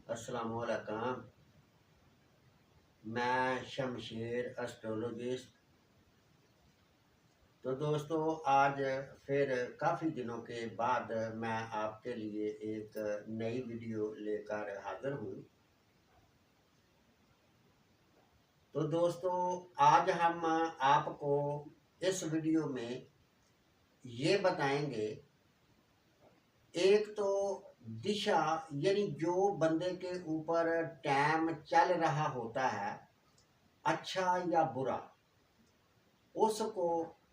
अस्सलामुअलैकुम। मैं शमशेर एस्ट्रोलॉजिस्ट। तो दोस्तों, आज फिर काफ़ी दिनों के बाद मैं आपके लिए एक नई वीडियो लेकर हाज़िर हूँ। तो दोस्तों, आज हम आपको इस वीडियो में ये बताएंगे, एक तो दिशा यानी जो बंदे के ऊपर टाइम चल रहा होता है, अच्छा या बुरा, उसको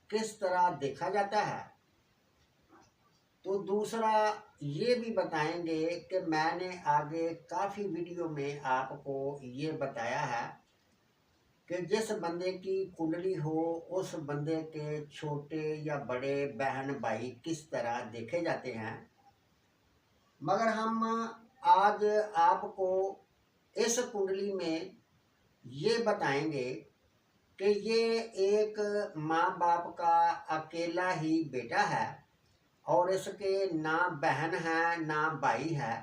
किस तरह देखा जाता है। तो दूसरा ये भी बताएंगे कि मैंने आगे काफ़ी वीडियो में आपको ये बताया है कि जिस बंदे की कुंडली हो उस बंदे के छोटे या बड़े बहन भाई किस तरह देखे जाते हैं। मगर हम आज आपको इस कुंडली में ये बताएंगे कि ये एक माँ बाप का अकेला ही बेटा है और इसके ना बहन है ना भाई है।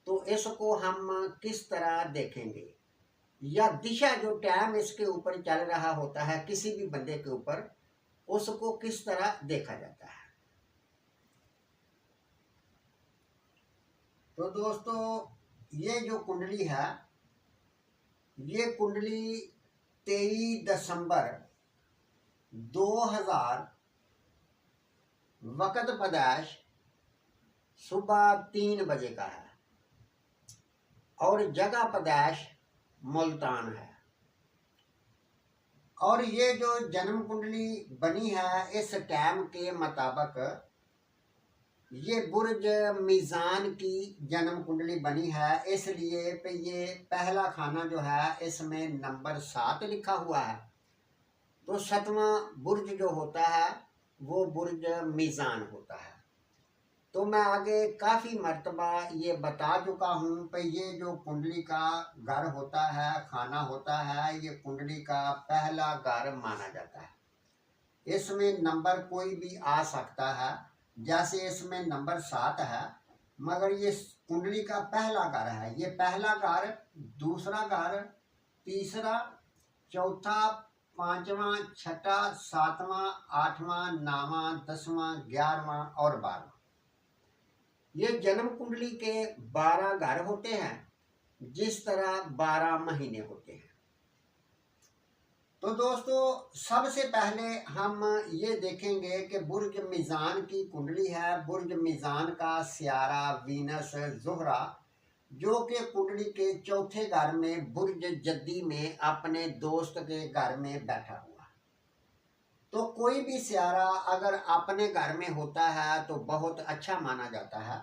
तो इसको हम किस तरह देखेंगे, या दिशा जो टाइम इसके ऊपर चल रहा होता है किसी भी बंदे के ऊपर, उसको किस तरह देखा जाता है। तो दोस्तों, ये जो कुंडली है, ये कुंडली 23 दिसंबर 2000 वक़्त पैदाइश सुबह 3 बजे का है और जगह पैदाइश मुल्तान है। और ये जो जन्म कुंडली बनी है इस टाइम के मुताबिक ये बुर्ज मीज़ान की जन्म कुंडली बनी है, इसलिए पे ये पहला खाना जो है इसमें नंबर 7 लिखा हुआ है। तो 7वां बुर्ज जो होता है वो बुर्ज मीज़ान होता है। तो मैं आगे काफ़ी मर्तबा ये बता चुका हूँ कि ये जो कुंडली का घर होता है, खाना होता है, ये कुंडली का पहला घर माना जाता है। इसमें नंबर कोई भी आ सकता है, जैसे इसमें नंबर 7 है, मगर ये कुंडली का पहला घर है। ये पहला घर, दूसरा घर, तीसरा, चौथा, 5वां, छठा, 7वां, 8वां, 9वां, 10वां, 11वां और 12वां, ये जन्म कुंडली के 12 घर होते हैं, जिस तरह 12 महीने होते हैं। तो दोस्तों, सबसे पहले हम ये देखेंगे कि बुर्ज मीज़ान की कुंडली है। बुर्ज मीज़ान का सियारा वीनस ज़ुहरा, जो कि कुंडली के चौथे घर में बुर्ज जद्दी में अपने दोस्त के घर में बैठा हुआ। तो कोई भी सियारा अगर अपने घर में होता है तो बहुत अच्छा माना जाता है,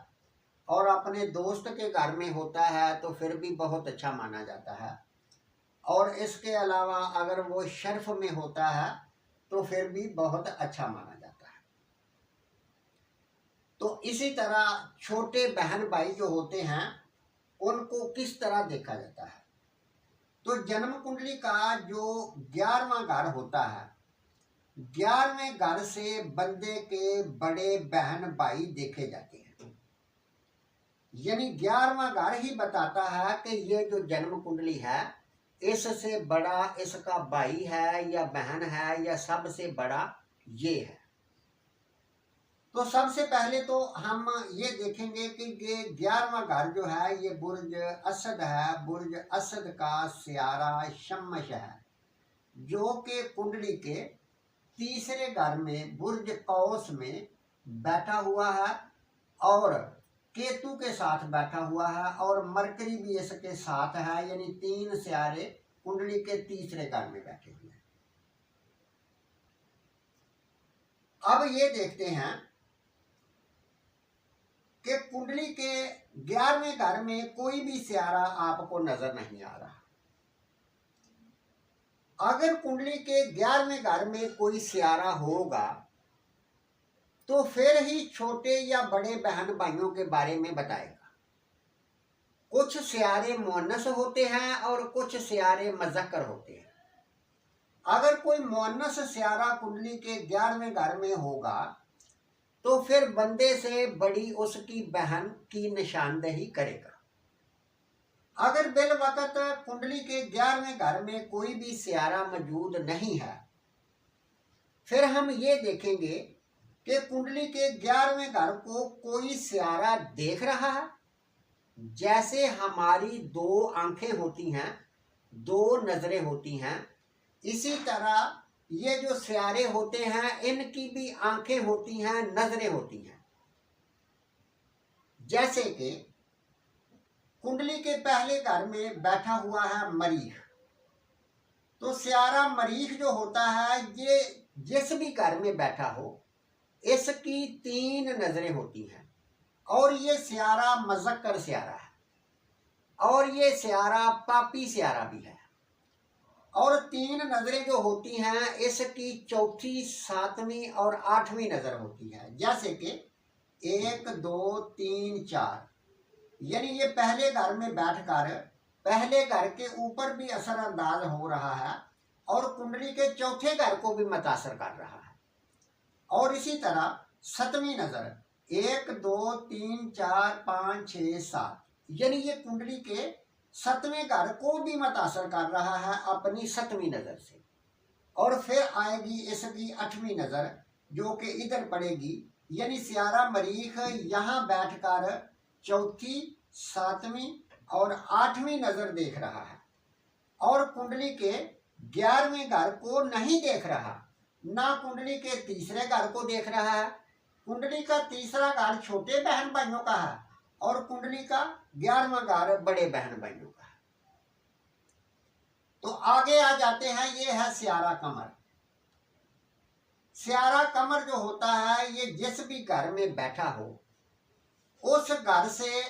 और अपने दोस्त के घर में होता है तो फिर भी बहुत अच्छा माना जाता है। और इसके अलावा अगर वो शर्फ में होता है तो फिर भी बहुत अच्छा माना जाता है। तो इसी तरह छोटे बहन भाई जो होते हैं उनको किस तरह देखा जाता है। तो जन्म कुंडली का जो 11वां घर होता है, 11वें घर से बंदे के बड़े बहन भाई देखे जाते हैं। यानी 11वां घर ही बताता है कि ये जो जन्म कुंडली है, इससे बड़ा इसका भाई है या बहन है, या सबसे बड़ा ये है। तो सबसे पहले तो हम ये देखेंगे कि ये 11वां घर जो है ये बुर्ज असद है। बुर्ज असद का सियारा शम्मश है, जो कि कुंडली के तीसरे घर में बुर्ज कौस में बैठा हुआ है, और केतु के साथ बैठा हुआ है, और मरकरी भी इसके साथ है। यानी 3 सियारे कुंडली के तीसरे घर में बैठे हुए हैं। अब ये देखते हैं कि कुंडली के 11वें घर में कोई भी सियारा आपको नजर नहीं आ रहा। अगर कुंडली के 11वें घर में कोई सियारा होगा तो फिर ही छोटे या बड़े बहन भाइयों के बारे में बताएगा। कुछ सियारे मुअन्नस होते हैं और कुछ सियारे मुज़क्कर होते हैं। अगर कोई मुअन्नस सियारा कुंडली के 11वें घर में होगा तो फिर बंदे से बड़ी उसकी बहन की निशानदेही करेगा। अगर बिल वक्त कुंडली के 11वें घर में कोई भी सियारा मौजूद नहीं है, फिर हम ये देखेंगे कि कुंडली के 11वें घर को कोई सियारा देख रहा है। जैसे हमारी दो आंखें होती हैं, दो नजरें होती हैं, इसी तरह ये जो सियारे होते हैं इनकी भी आंखें होती हैं, नजरें होती हैं। जैसे कि कुंडली के पहले घर में बैठा हुआ है मरीख, तो सियारा मरीख जो होता है ये जिस भी घर में बैठा हो इसकी 3 नजरें होती हैं, और ये सियारा मजक्कर सियारा है, और ये सियारा पापी सियारा भी है। और 3 नजरें जो होती हैं इसकी चौथी, 7वीं और 8वीं नजर होती है। जैसे कि 1 2 3 4, यानी ये पहले घर में बैठकर पहले घर के ऊपर भी असरअंदाज हो रहा है और कुंडली के चौथे घर को भी मुतासर कर रहा है। और इसी तरह 7वीं नजर 1 2 3 4 5 6 7, यानी ये कुंडली के 7वें घर को भी मुतासर कर रहा है अपनी 7वीं नजर से। और फिर आएगी इसकी 8वीं नजर जो कि इधर पड़ेगी, यानी सियारा मरीख यहाँ बैठकर चौथी, 7वीं और 8वीं नजर देख रहा है और कुंडली के 11वें घर को नहीं देख रहा, ना कुंडली के तीसरे घर को देख रहा है। कुंडली का तीसरा घर छोटे बहन भाइयों का है और कुंडली का 11वां घर बड़े बहन भाइयों का है। तो आगे आ जाते हैं, ये है सियारा कमर। सियारा कमर जो होता है ये जिस भी घर में बैठा हो उस घर से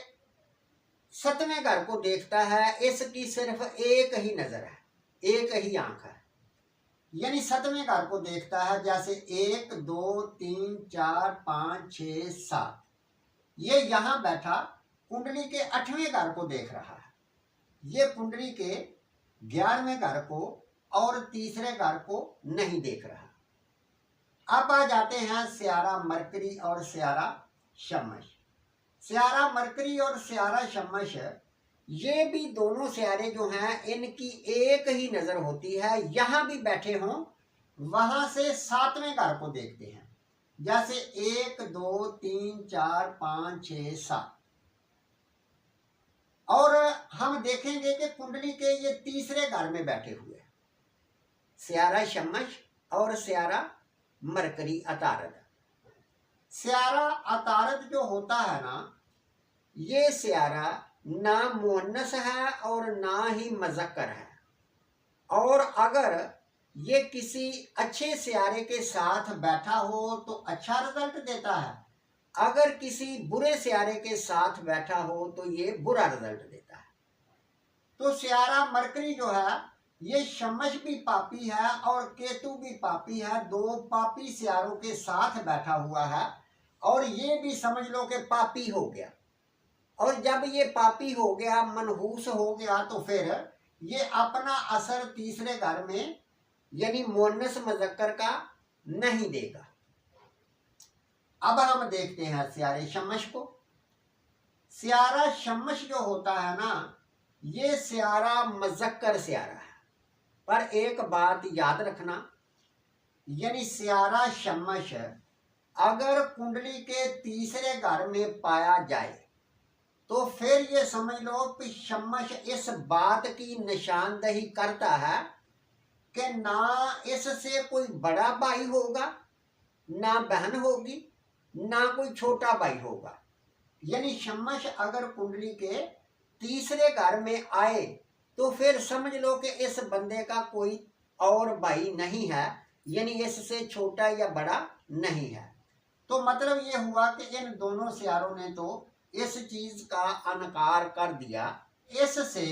7वें घर को देखता है। इसकी सिर्फ एक ही नजर है, एक ही आंख है, यानी 7वें घर को देखता है। जैसे 1 2 3 4 5 6 7, ये यहां बैठा कुंडली के 8वें घर को देख रहा है। ये कुंडली के 11वें घर को और तीसरे घर को नहीं देख रहा। अब आ जाते हैं सियारा मरकरी और सियारा शमश। सियारा मरकरी और सियारा शमश, ये भी दोनों सियारे जो हैं इनकी एक ही नजर होती है। यहां भी बैठे हों वहां से 7वें घर को देखते हैं। जैसे 1 2 3 4 5 6 7। और हम देखेंगे कि कुंडली के ये तीसरे घर में बैठे हुए सियारा शमश और सियारा मरकरी अतारद। सियारा अतारद जो होता है ना, ये सियारा ना मुअन्नस है और ना ही मज़क्कर है। और अगर ये किसी अच्छे सियारे के साथ बैठा हो तो अच्छा रिजल्ट देता है, अगर किसी बुरे सियारे के साथ बैठा हो तो ये बुरा रिजल्ट देता है। तो सियारा मरकरी जो है ये शमश भी पापी है और केतु भी पापी है, दो पापी सियारों के साथ बैठा हुआ है और ये भी समझ लो कि पापी हो गया। और जब ये पापी हो गया, मनहूस हो गया, तो फिर ये अपना असर तीसरे घर में यानी मुअन्नस मुज़क्कर का नहीं देगा। अब हम देखते हैं सियारे शमश को। सियारा शमश जो होता है ना, ये सियारा मुज़क्कर सियारा है। पर एक बात याद रखना, यानी सियारा शमश अगर कुंडली के तीसरे घर में पाया जाए तो फिर ये समझ लो कि शमश इस बात की निशानदही करता है कि ना इससे कोई बड़ा भाई होगा, ना बहन होगी, ना कोई छोटा भाई होगा। यानी शमश अगर कुंडली के तीसरे घर में आए तो फिर समझ लो कि इस बंदे का कोई और भाई नहीं है, यानी इससे छोटा या बड़ा नहीं है। तो मतलब ये हुआ कि इन दोनों सियारों ने तो इस चीज का अनकार कर दिया, इससे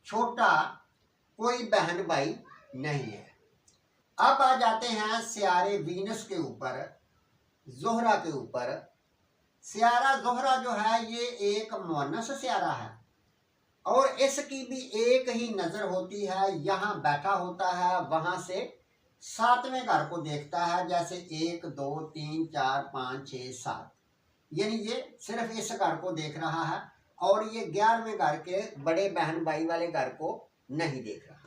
छोटा कोई बहन भाई नहीं है। अब आ जाते हैं सियारे वीनस के ऊपर, ज़ोहरा के ऊपर। सियारा ज़ोहरा जो है ये एक मुअन्नस सियारा है और इसकी भी एक ही नजर होती है। यहाँ बैठा होता है, वहां से 7वें घर को देखता है। जैसे 1 2 3 4 5 6 7, यानी ये सिर्फ इस घर को देख रहा है और ये 11वें घर के बड़े बहन भाई वाले घर को नहीं देख रहा।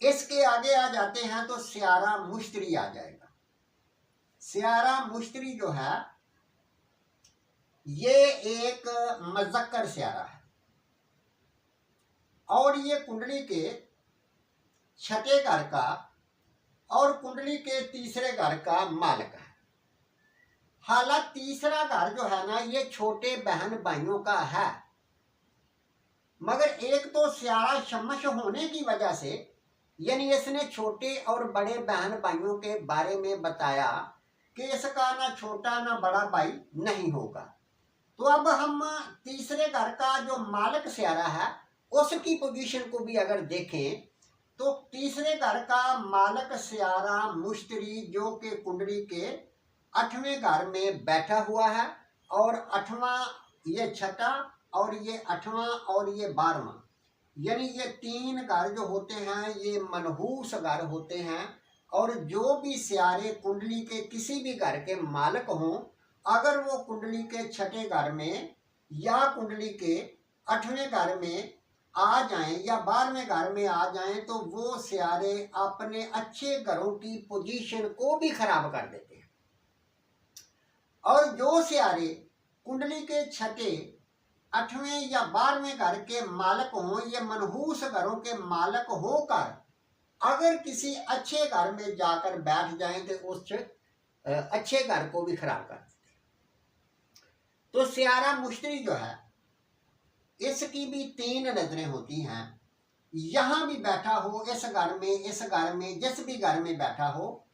इसके आगे आ जाते हैं तो स्यारा मुश्तरी आ जाएगा। स्यारा मुश्तरी जो है ये एक मजक्कर स्यारा है और ये कुंडली के छठे घर का और कुंडली के तीसरे घर का मालिक है। हालांकि तीसरा घर जो है ना ये छोटे बहन भाइयों का है, मगर एक तो स्यारा शमश होने की वजह से यानी इसने छोटे और बड़े बहन भाइयों के बारे में बताया कि इसका ना छोटा ना बड़ा भाई नहीं होगा। तो अब हम तीसरे घर का जो मालिक स्यारा है उसकी पोजीशन को भी अगर देखें तो तीसरे घर का मालिक स्यारा मुश्तरी जो कि कुंडली के 8वें घर में बैठा हुआ है और 8वां ये छठा और ये 8वां और ये 12वां यानी ये 3 घर जो होते हैं ये मनहूस घर होते हैं। और जो भी स्यारे कुंडली के किसी भी घर के मालिक हों, अगर वो कुंडली के छठे घर में या कुंडली के 8वें घर में आ जाएं या 12वें घर में आ जाएं तो वो स्यारे अपने अच्छे घरों की पोजीशन को भी खराब कर देते हैं। और जो स्यारे कुंडली के छठे 8वें या 12वें घर के मालिक हों, ये मनहूस घरों के मालिक होकर अगर किसी अच्छे घर में जाकर बैठ जाएं तो उस अच्छे घर को भी खराब कर देते हैं। तो स्यारा मुश्तरी जो है इसकी भी 3 नजरें होती हैं। यहाँ भी बैठा हो इस घर में, इस घर में, जिस भी घर में बैठा हो,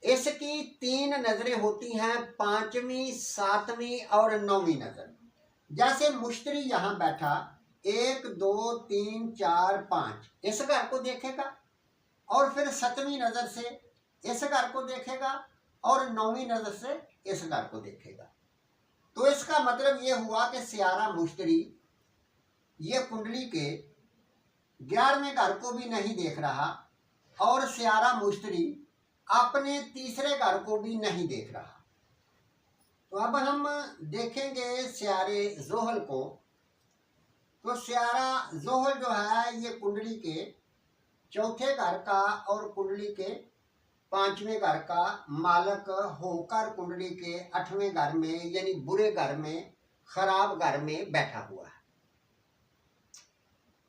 इसकी 3 नजरें होती हैं, 5वीं 7वीं और 9वीं नजर। जैसे मुश्तरी यहाँ बैठा 1 2 3 4 5 इस घर को देखेगा और फिर 7वीं नजर से इस घर को देखेगा और 9वीं नजर से इस घर को देखेगा। तो इसका मतलब ये हुआ कि स्यारा मुश्तरी ये कुंडली के 11वें घर को भी नहीं देख रहा और स्यारा मुश्तरी अपने तीसरे घर को भी नहीं देख रहा। तो अब हम देखेंगे स्यारे जोहल को। तो स्यारा जोहल जो है ये कुंडली के चौथे घर का और कुंडली के 5वें घर का मालिक होकर कुंडली के 8वें घर में यानी बुरे घर में, खराब घर में बैठा हुआ है।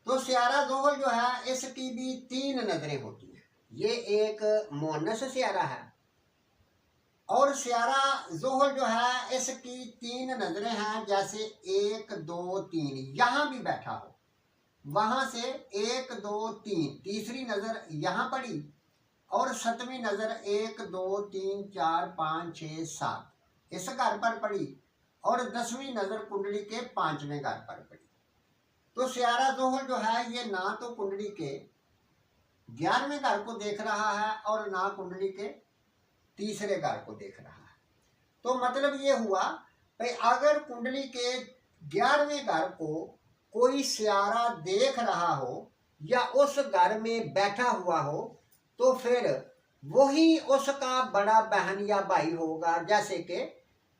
तो स्यारा जोहल जो है इसकी भी 3 नजरें होती हैं। ये एक मुअन्नस स्यारा है और स्यारा जोहल जो है इसकी 3 नजरें हैं। जैसे 1 2 3 यहाँ भी बैठा हो, वहां से 1 2 3 तीसरी नजर यहाँ पड़ी और 7वीं नजर 1 2 3 4 5 6 7 इस घर पर पड़ी और 10वीं नजर कुंडली के 5वें घर पर पड़ी। तो स्यारा जोहल जो है ये ना तो कुंडली के 11वें घर को देख रहा है और ना कुंडली के तीसरे घर को देख रहा है। तो मतलब ये हुआ भाई अगर कुंडली के 11वें घर को कोई स्यारा देख रहा हो या उस घर में बैठा हुआ हो तो फिर वही उसका बड़ा बहन या भाई होगा। जैसे कि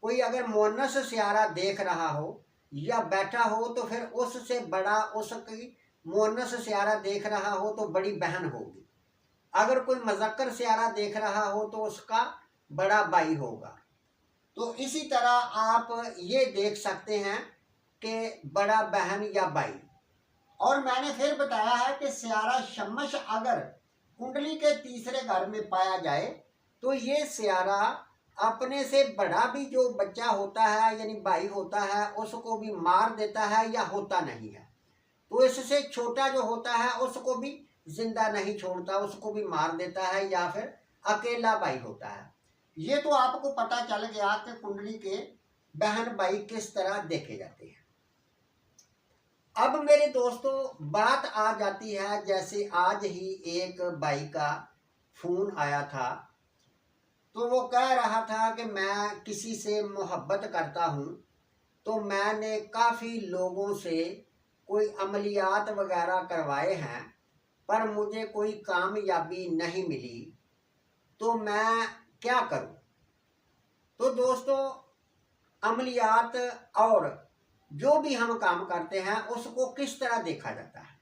कोई अगर मुअन्नस स्यारा देख रहा हो या बैठा हो तो फिर उससे बड़ा उसकी मुअन्नस स्यारा देख रहा हो तो बड़ी बहन होगी। अगर कोई मुज़क्कर स्यारा देख रहा हो तो उसका बड़ा भाई होगा। तो इसी तरह आप ये देख सकते हैं कि बड़ा बहन या भाई। और मैंने फिर बताया है कि स्यारा शमश अगर कुंडली के तीसरे घर में पाया जाए तो ये स्यारा अपने से बड़ा भी जो बच्चा होता है यानी भाई होता है उसको भी मार देता है या होता नहीं है। तो इससे छोटा जो होता है उसको भी जिंदा नहीं छोड़ता, उसको भी मार देता है या फिर अकेला भाई होता है। ये तो आपको पता चल गया कि कुंडली के बहन भाई किस तरह देखे जाते हैं। अब मेरे दोस्तों बात आ जाती है, जैसे आज ही एक भाई का फोन आया था तो वो कह रहा था कि मैं किसी से मोहब्बत करता हूँ, तो मैंने काफ़ी लोगों से कोई अमलियात वगैरह करवाए हैं पर मुझे कोई कामयाबी नहीं मिली, तो मैं क्या करूँ। तो दोस्तों अमलियात और जो भी हम काम करते हैं उसको किस तरह देखा जाता है।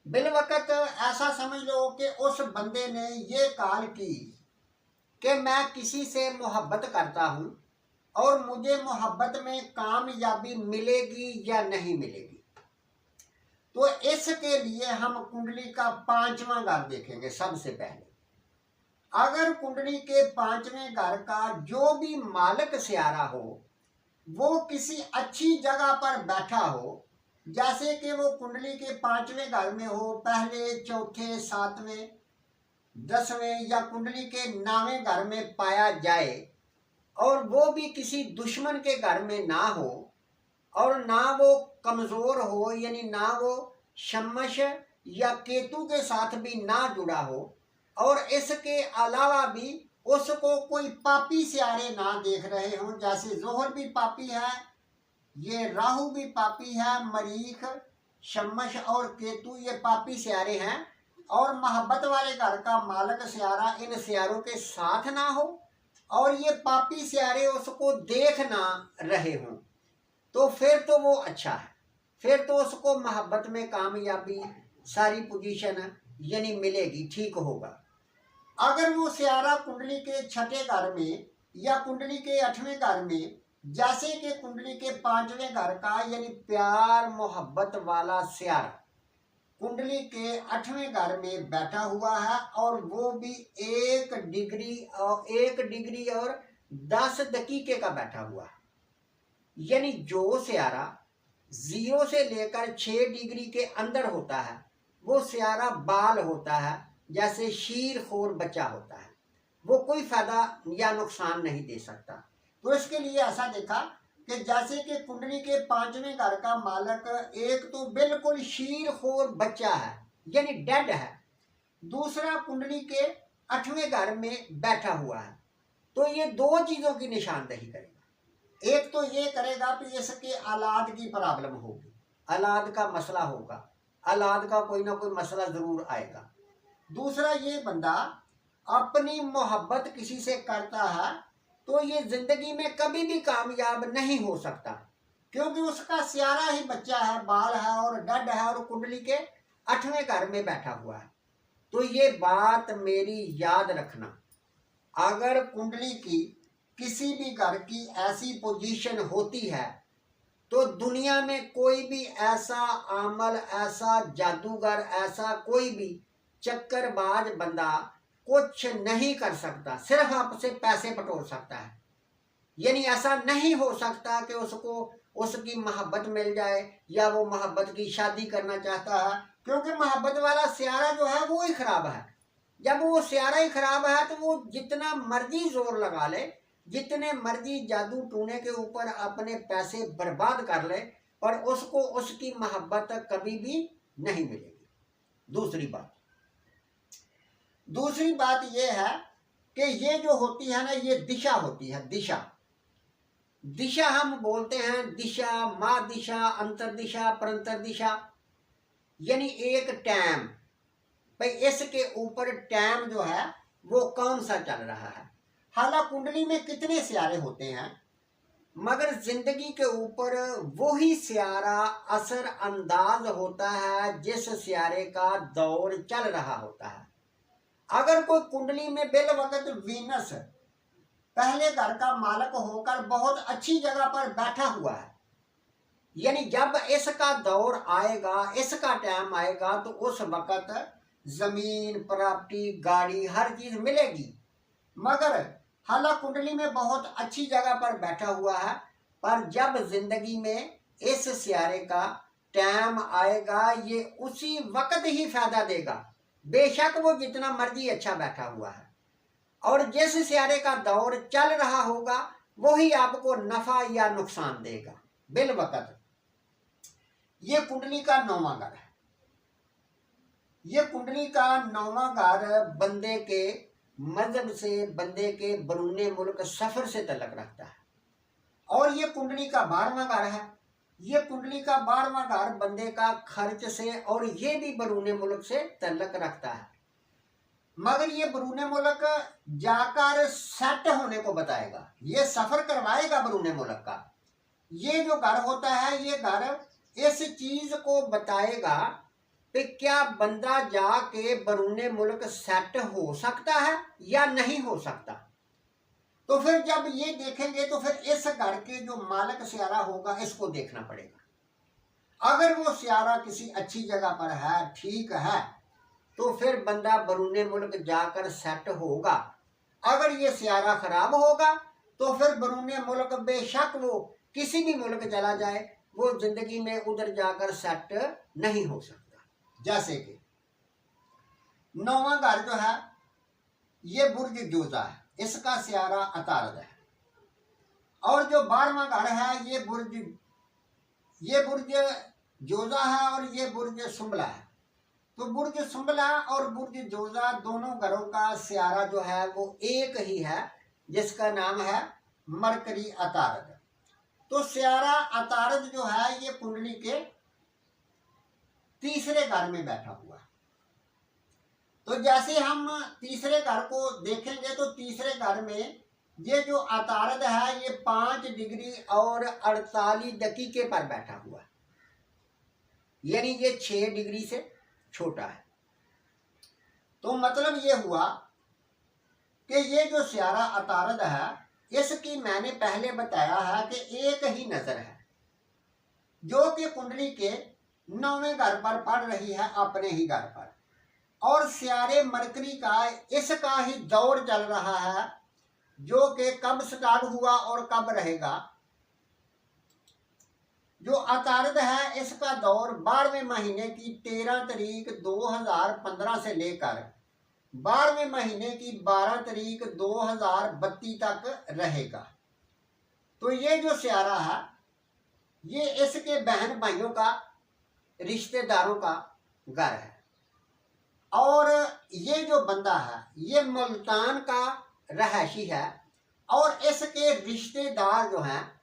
बिलवकत ऐसा समझ लो कि उस बंदे ने ये कॉल की कि मैं किसी से मोहब्बत करता हूं और मुझे मोहब्बत में कामयाबी मिलेगी या नहीं मिलेगी। तो इसके लिए हम कुंडली का 5वां घर देखेंगे। सबसे पहले अगर कुंडली के 5वें घर का जो भी मालिक स्यारा हो वो किसी अच्छी जगह पर बैठा हो, जैसे कि वो कुंडली के 5वें घर में हो, पहले, चौथे, 7वें, 10वें या कुंडली के 9वें घर में पाया जाए और वो भी किसी दुश्मन के घर में ना हो और ना वो कमजोर हो, यानी ना वो शमश या केतु के साथ भी ना जुड़ा हो और इसके अलावा भी उसको कोई पापी स्यारे ना देख रहे हों, जैसे जोहर भी पापी है, ये राहु भी पापी है, मरीख, शमश और केतु ये पापी स्यारे हैं और मोहब्बत वाले घर का मालिक स्यारा इन स्यारों के साथ ना हो और ये पापी स्यारे उसको देख ना रहे हों, तो फिर तो वो अच्छा है, फिर तो उसको मोहब्बत में कामयाबी सारी पोजीशन यानी मिलेगी, ठीक होगा। अगर वो स्यारा कुंडली के 6ठे घर में या कुंडली के 8वें घर में, जैसे कि कुंडली के 5वें घर का यानी प्यार मोहब्बत वाला स्यारा कुंडली के 8वें घर में बैठा हुआ है और वो भी 1 डिग्री और 10 दकीके का बैठा हुआ है, यानी जो स्यारा 0 से लेकर 6 डिग्री के अंदर होता है वो स्यारा बाल होता है, जैसे शीर खोर बच्चा होता है, वो कोई फायदा या नुकसान नहीं दे सकता। तो इसके लिए ऐसा देखा कि जैसे कि कुंडली के 5वें घर का मालिक एक तो बिल्कुल शीर खोर बच्चा है यानी डेड है, दूसरा कुंडली के 8वें घर में बैठा हुआ है, तो ये 2 चीजों की निशानदेही करेगा। एक तो ये करेगा कि इसके औलाद की प्रॉब्लम होगी, औलाद का मसला होगा, औलाद का कोई ना कोई मसला जरूर आएगा। दूसरा ये बंदा अपनी मोहब्बत किसी से करता है तो ये जिंदगी में कभी भी कामयाब नहीं हो सकता, क्योंकि उसका स्यारा ही बच्चा है, बाल है और डड है और कुंडली के 8वें घर में बैठा हुआ है। तो ये बात मेरी याद रखना, अगर कुंडली की किसी भी घर की ऐसी पोजीशन होती है तो दुनिया में कोई भी ऐसा अमल, ऐसा जादूगर, ऐसा कोई भी चक्करबाज बंदा कुछ नहीं कर सकता, सिर्फ आपसे पैसे बटोर सकता है। यानी ऐसा नहीं हो सकता कि उसको उसकी मोहब्बत मिल जाए या वो मोहब्बत की शादी करना चाहता है, क्योंकि मोहब्बत वाला स्यारा जो है वो ही खराब है। जब वो स्यारा ही खराब है तो वो जितना मर्जी जोर लगा ले, जितने मर्जी जादू टूने के ऊपर अपने पैसे बर्बाद कर ले, पर उसको उसकी मोहब्बत कभी भी नहीं मिलेगी। दूसरी बात यह है कि ये जो होती है ना, ये दिशा होती है। दिशा हम बोलते हैं दिशा, माँ दिशा, अंतर दिशा, परंतर दिशा, यानी एक टाइम, भाई इसके ऊपर टाइम जो है वो कौन सा चल रहा है। हालांकि कुंडली में कितने स्यारे होते हैं, मगर जिंदगी के ऊपर वही स्यारा असर अंदाज होता है जिस स्यारे का दौर चल रहा होता है। अगर कोई कुंडली में बिल वक्त वीनस पहले घर का मालिक होकर बहुत अच्छी जगह पर बैठा हुआ है, यानी जब इसका दौर आएगा, इसका टाइम आएगा तो उस वक्त जमीन, प्रॉपर्टी, गाड़ी, हर चीज मिलेगी। मगर हालांकि कुंडली में बहुत अच्छी जगह पर बैठा हुआ है, पर जब जिंदगी में इस स्यारे का टाइम आएगा ये उसी वक्त ही फायदा देगा, बेशक वो जितना मर्जी अच्छा बैठा हुआ है, और जिस स्यारे का दौर चल रहा होगा वही आपको नफा या नुकसान देगा बिल वक्त। ये कुंडली का 9वां घर है। ये कुंडली का 9वां घर बंदे के मजहब से, बंदे के बरूने मुल्क सफर से तल्लक रखता है, और ये कुंडली का 12वां घर है। ये कुंडली का 12वां घर बंदे का खर्च से और ये भी बरूने मुल्क से तल्लक रखता है। मगर ये बरूने मुल्क जाकर सेट होने को बताएगा, ये सफर करवाएगा बरूने मुल्क का। ये जो घर होता है ये घर इस चीज को बताएगा कि क्या बंदा जाके बरूने मुल्क सेट हो सकता है या नहीं हो सकता। तो फिर जब ये देखेंगे तो फिर इस घर के जो मालिक सियारा होगा इसको देखना पड़ेगा। अगर वो सियारा किसी अच्छी जगह पर है, ठीक है, तो फिर बंदा बरूने मुल्क जाकर सेट होगा। अगर ये सियारा खराब होगा तो फिर बरूने मुल्क बेशक वो किसी भी मुल्क चला जाए, वो जिंदगी में उधर जाकर सेट नहीं हो सकता। जैसे कि 9वां घर जो है ये बुर्ज जोजा है, इसका सियारा अतारद है। और जो 12वां घर है ये बुर्ज जोजा है और ये बुर्ज सुंबला है। तो बुर्ज सुंबला और बुर्ज जोजा दोनों घरों का सियारा जो है वो एक ही है, जिसका नाम है मरकरी अतारद। तो सियारा अतारद जो है ये कुंडली के तीसरे घर में बैठा हुआ है। तो जैसे हम तीसरे घर को देखेंगे तो तीसरे घर में ये जो अतारद है ये 5 डिग्री और 48 दकीके पर बैठा हुआ है, यानी ये 6 डिग्री से छोटा है। तो मतलब ये हुआ कि ये जो सियारा अतारद है इसकी मैंने पहले बताया है कि एक ही नजर है जो कि कुंडली के 9वें घर पर पड़ रही है, अपने ही घर पर। और सियारे मरकरी का इसका ही दौर चल रहा है जो कि कब स्टार्ट हुआ और कब रहेगा। जो अतारद है इसका दौर 12वें महीने की 13 तारीख 2015 से लेकर 12वें महीने की 12 तारीख 2032 तक रहेगा। तो ये जो सियारा है ये इसके बहन भाइयों का, रिश्तेदारों का घर है। और ये जो बंदा है ये मुल्तान का रहायशी है और इसके रिश्तेदार जो हैं,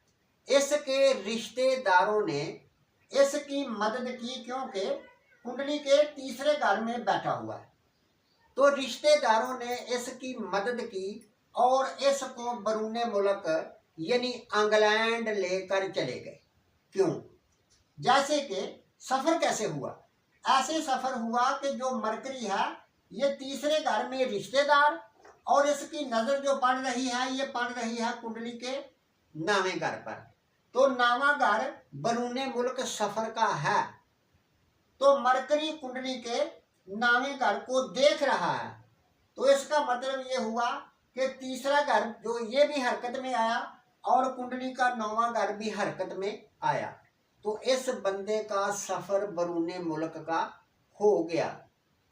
इसके रिश्तेदारों ने इसकी मदद की क्योंकि कुंडली के तीसरे घर में बैठा हुआ है। तो रिश्तेदारों ने इसकी मदद की और इसको बरूने मुल्क यानी इंग्लैंड लेकर चले गए। क्यों? जैसे कि सफर कैसे हुआ? ऐसे सफर हुआ कि जो मरकरी है ये तीसरे घर में रिश्तेदार और इसकी नजर जो पड़ रही है ये पड़ रही है कुंडली के 9वें घर पर। तो 9वां घर बरूने मुल्क सफर का है। तो मरकरी कुंडली के 9वें घर को देख रहा है। तो इसका मतलब ये हुआ कि तीसरा घर जो ये भी हरकत में आया और कुंडली का 9वां घर भी हरकत में आया। तो इस बंदे का सफर बरूने मुल्क का हो गया।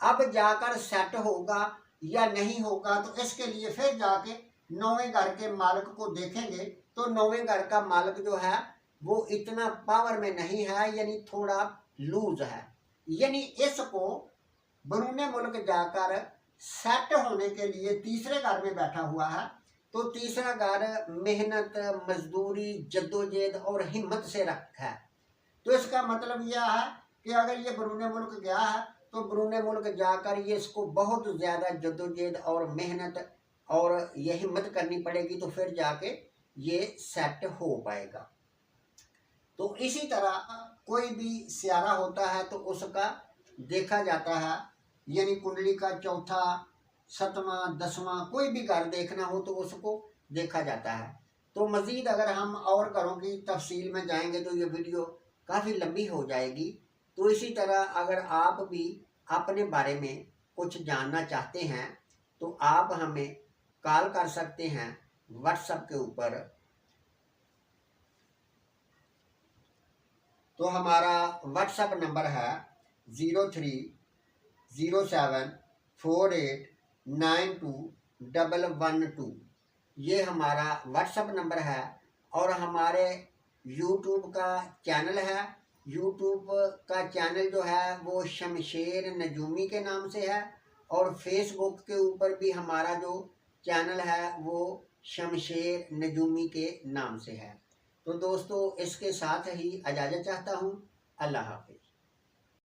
अब जाकर सेट होगा या नहीं होगा तो इसके लिए फिर जाके 9वें घर के मालिक को देखेंगे। तो 9वें घर का मालिक जो है वो इतना पावर में नहीं है, यानी थोड़ा लूज है, यानी इसको बरूने मुल्क जाकर सेट होने के लिए तीसरे घर में बैठा हुआ है। तो तीसरा घर मेहनत, मजदूरी, जद्दोजहद और हिम्मत से रखा है। तो इसका मतलब यह है कि अगर ये बरूने मुल्क गया है तो बरूने मुल्क जाकर ये इसको बहुत ज़्यादा जद्दोजहद और मेहनत और ये हिम्मत करनी पड़ेगी, तो फिर जाके ये सेट हो पाएगा। तो इसी तरह कोई भी सियारा होता है तो उसका देखा जाता है, यानी कुंडली का चौथा, 7वां, 10वां कोई भी घर देखना हो तो उसको देखा जाता है। तो मज़ीद अगर हम और घरों की तफसील में जाएंगे तो ये वीडियो काफ़ी लंबी हो जाएगी। तो इसी तरह अगर आप भी अपने बारे में कुछ जानना चाहते हैं तो आप हमें कॉल कर सकते हैं व्हाट्सएप के ऊपर। तो हमारा व्हाट्सएप नंबर है 030748921112। ये हमारा व्हाट्सएप नंबर है। और हमारे यूट्यूब का चैनल है। यूट्यूब का चैनल जो है वो शमशेर नजूमी के नाम से है और फेसबुक के ऊपर भी हमारा जो चैनल है वो शमशेर नजूमी के नाम से है। तो दोस्तों इसके साथ ही इजाज़त चाहता हूँ। अल्लाह हाफिज़।